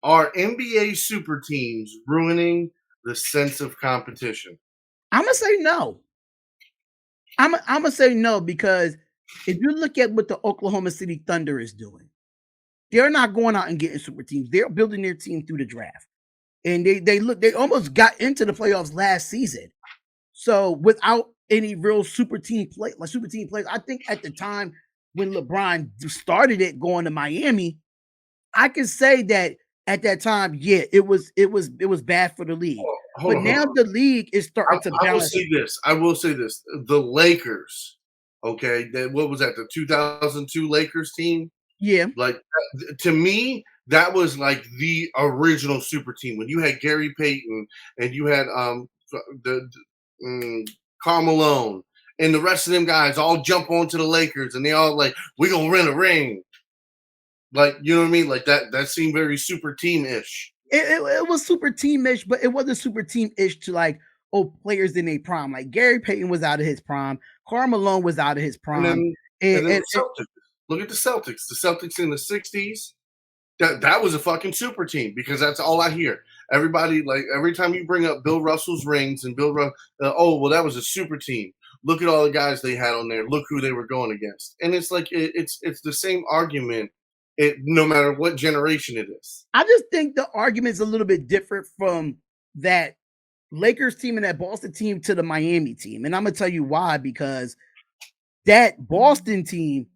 Are NBA super teams ruining the sense of competition? I'm gonna say no. I'm gonna say no because if you look at what the Oklahoma City Thunder is doing, they're not going out and getting super teams. They're building their team through the draft, and they almost got into the playoffs last season. So without any real super team players, I think at the time when LeBron started it going to Miami, I can say that at that time, yeah, it was bad for the league. Hold But on, hold now on. the league is I, starting to I will balance. say this. I will say this. The Lakers, okay, what was that? The 2002 Lakers team? Yeah, Like to me, that was like the original super team when you had Gary Payton and you had the Karl Malone and the rest of them guys all jump onto the Lakers and they all like we gonna win a ring. Like you know what I mean? Like that seemed very super team ish. it was super team-ish, but it wasn't super team-ish to like players in a prime. Like Gary Payton was out of his prime, Karl Malone was out of his And prime, then and, and then and, the Celtics. Look at the Celtics. The Celtics in the '60s. That was a fucking super team because that's all I hear. Everybody like every time you bring up Bill Russell's rings and oh well that was a super team. Look at all the guys they had on there. Look who they were going against, and it's like it's the same argument. No matter what generation it is. I just think the argument's a little bit different from that Lakers team and that Boston team to the Miami team. And I'm gonna tell you why, because that Boston team,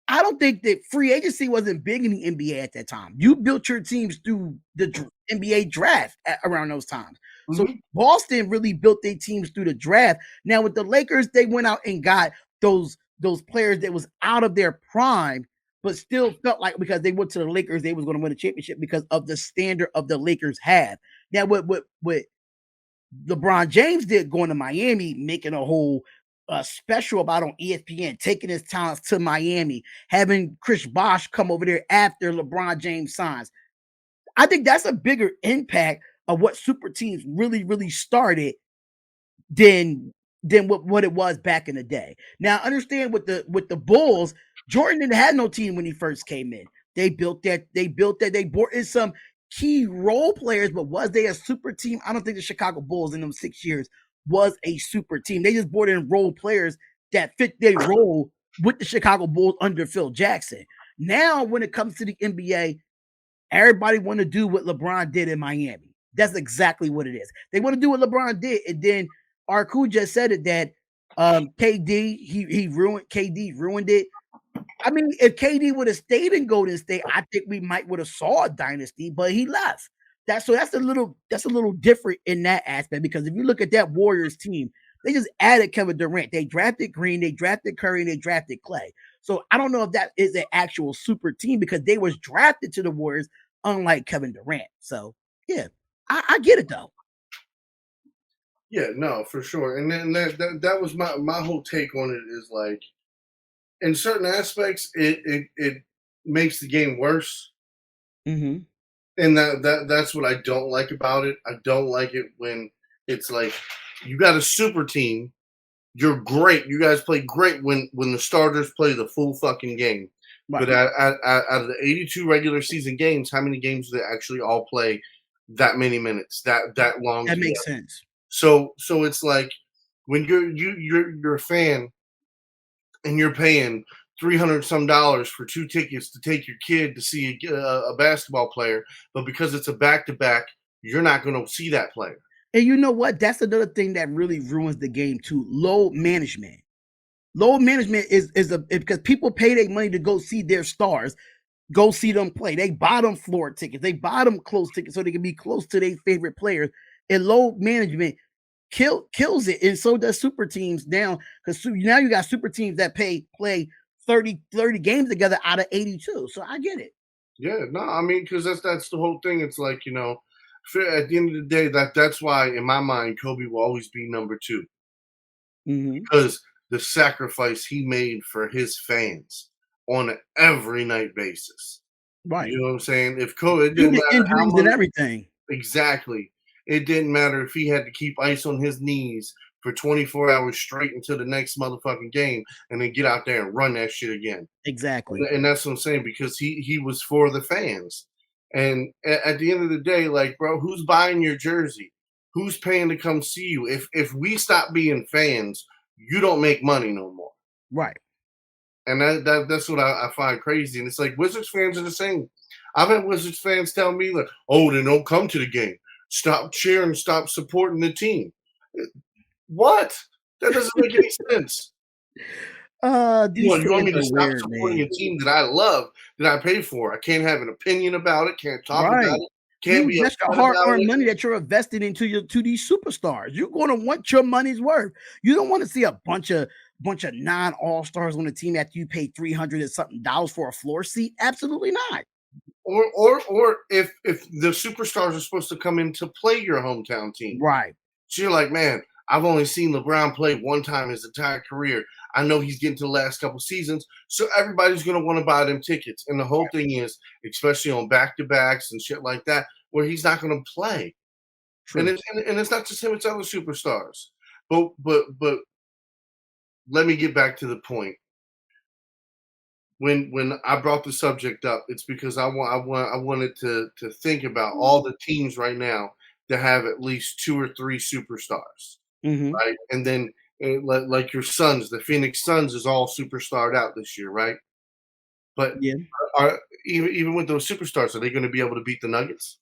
I don't think that free agency wasn't big in the NBA at that time. You built your teams through the NBA draft around those times. So Mm-hmm. Boston really built their teams through the draft. Now with the Lakers, they went out and got those players that was out of their prime, but still felt like because they went to the Lakers, they was going to win a championship because of the standard of the Lakers have. Now what LeBron James did going to Miami, making a whole special about on ESPN, taking his talents to Miami, having Chris Bosh come over there after LeBron James signs. I think that's a bigger impact of what super teams really started than what it was back in the day. Now, understand with the Bulls, Jordan didn't have no team when he first came in. They brought in some key role players, but was they a super team? I don't think the Chicago Bulls in them 6 years was a super team. They just brought in role players that fit their role with the Chicago Bulls under Phil Jackson. Now, when it comes to the NBA, everybody want to do what LeBron did in Miami. That's exactly what it is. They want to do what LeBron did, and then Arku just said it that KD he ruined it. I mean, if KD would have stayed in Golden State, I think we might would have saw a dynasty, but he left. That's a little different in that aspect because if you look at that Warriors team, they just added Kevin Durant. They drafted Green, they drafted Curry, and they drafted Clay. So I don't know if that is an actual super team because they was drafted to the Warriors, unlike Kevin Durant. So yeah, I get it though. Yeah, no, for sure. And then that was my whole take on it is like in certain aspects it makes the game worse. Mm-hmm. And that's what I don't like about it. I don't like it when it's like you got a super team, you're great. You guys play great when the starters play the full fucking game. Right. But out of the 82 regular season games, how many games do they actually all play that many minutes, that long That together? makes sense. So it's like when you're a fan and you're paying 300 some dollars for two tickets to take your kid to see a basketball player, but because it's a back to back, you're not going to see that player. And you know what? That's another thing that really ruins the game too. Low management. Low management is because people pay their money to go see their stars, go see them play. They bottom floor tickets, they bottom close tickets so they can be close to their favorite players. And low management kills it, and so does super teams now because now you got super teams that play 30 games together out of 82. So I get it. Yeah, no, I mean, because that's the whole thing. It's like at the end of the day, that's why in my mind, Kobe will always be number two Mm-hmm. because the sacrifice he made for his fans on an every night basis. Right. You know what I'm saying? If Kobe, it Due didn't to matter how injuries and much. everything. Exactly. It didn't matter if he had to keep ice on his knees for 24 hours straight until the next motherfucking game and then get out there and run that shit again. Exactly. And that's what I'm saying because he was for the fans. And at the end of the day, like, bro, who's buying your jersey? Who's paying to come see you? If we stop being fans, you don't make money no more. Right. And that's what I find crazy. And it's like Wizards fans are the same. I've had Wizards fans tell me like, "Oh, then don't come to the game. Stop cheering. Stop supporting the team." What? That doesn't make any sense. These You want fans me to are stop weird, supporting man. a team that I love, that I pay for? I can't have an opinion about it. Can't talk about Right. it. Can't Dude, be that's your upset about hard-earned it. money that you're investing into your to these superstars. You're gonna want your money's worth. You don't want to see a bunch of non-all-stars on the team after you pay 300 and something dollars for a floor seat. Absolutely not. Or if the superstars are supposed to come in to play your hometown team. Right. So you're like, man, I've only seen LeBron play one time his entire career. I know he's getting to the last couple seasons, so everybody's going to want to buy them tickets. And the whole thing is, especially on back to backs and shit like that, where he's not going to play. And True. it's not just him; it's other superstars. But let me get back to the point. When I brought the subject up, it's because I wanted to think about all the teams right now that have at least two or three superstars. Mhm. Right? And then like your Suns, the Phoenix Suns is all superstarred out this year, right? But Yeah. are even with those superstars, are they going to be able to beat the Nuggets?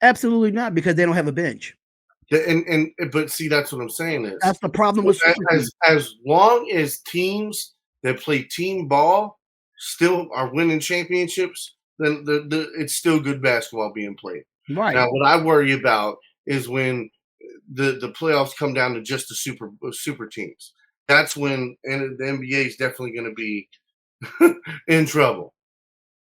Absolutely not, because they don't have a bench. Yeah, and but see, that's what I'm saying is, That's the problem with super teams. as long as teams that play team ball still are winning championships, then it's still good basketball being played. Right. Now, what I worry about is when the playoffs come down to just the super teams. That's when and the NBA is definitely going to be in trouble.